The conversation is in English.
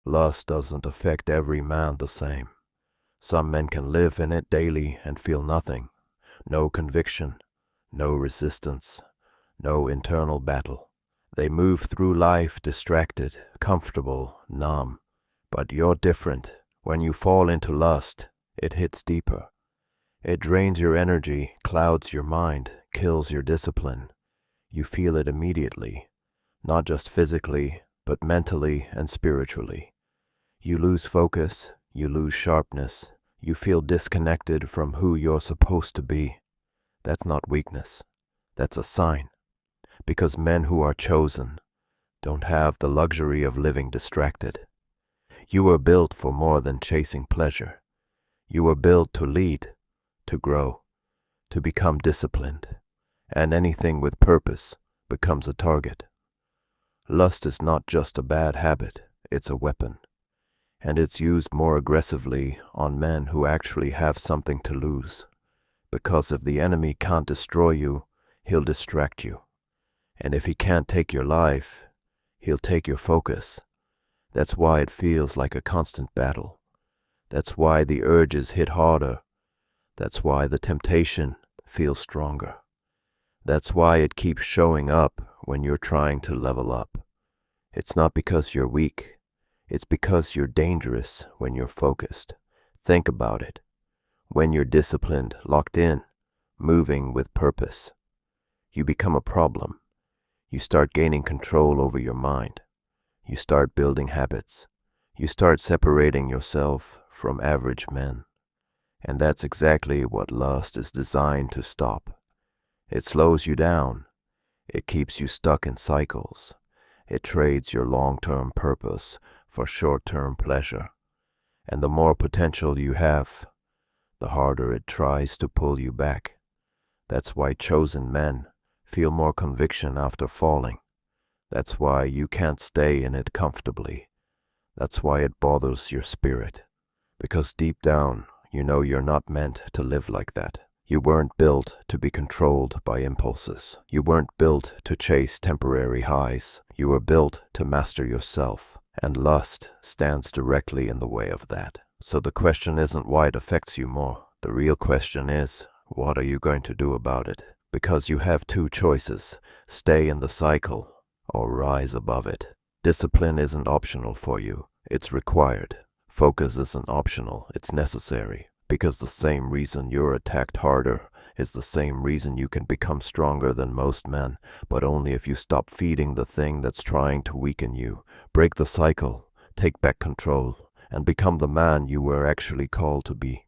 Lust doesn't affect every man the same. Some men can live in it daily and feel nothing, no conviction, no resistance, no internal battle. They move through life distracted, comfortable, numb. But you're different. When you fall into lust, it hits deeper. It drains your energy, clouds your mind, kills your discipline. You feel it immediately, not just physically, but mentally and spiritually. You lose focus, you lose sharpness, you feel disconnected from who you're supposed to be. That's not weakness, that's a sign. Because men who are chosen don't have the luxury of living distracted. You were built for more than chasing pleasure. You were built to lead, to grow, to become disciplined, and anything with purpose becomes a target. Lust is not just a bad habit, it's a weapon. And it's used more aggressively on men who actually have something to lose. Because if the enemy can't destroy you, he'll distract you. And if he can't take your life, he'll take your focus. That's why it feels like a constant battle. That's why the urges hit harder. That's why the temptation feels stronger. That's why it keeps showing up when you're trying to level up. It's not because you're weak. It's because you're dangerous when you're focused. Think about it. When you're disciplined, locked in, moving with purpose, you become a problem. You start gaining control over your mind. You start building habits. You start separating yourself from average men. And that's exactly what lust is designed to stop. It slows you down. It keeps you stuck in cycles. It trades your long-term purpose for short-term pleasure. And the more potential you have, the harder it tries to pull you back. That's why chosen men feel more conviction after falling. That's why you can't stay in it comfortably. That's why it bothers your spirit. Because deep down, you know you're not meant to live like that. You weren't built to be controlled by impulses. You weren't built to chase temporary highs. You were built to master yourself. And lust stands directly in the way of that. So the question isn't why it affects you more. The real question is, what are you going to do about it? Because you have two choices: stay in the cycle or rise above it. Discipline isn't optional for you, it's required. Focus isn't optional, it's necessary. Because the same reason you're attacked harder is the same reason you can become stronger than most men, but only if you stop feeding the thing that's trying to weaken you. Break the cycle, take back control, and become the man you were actually called to be.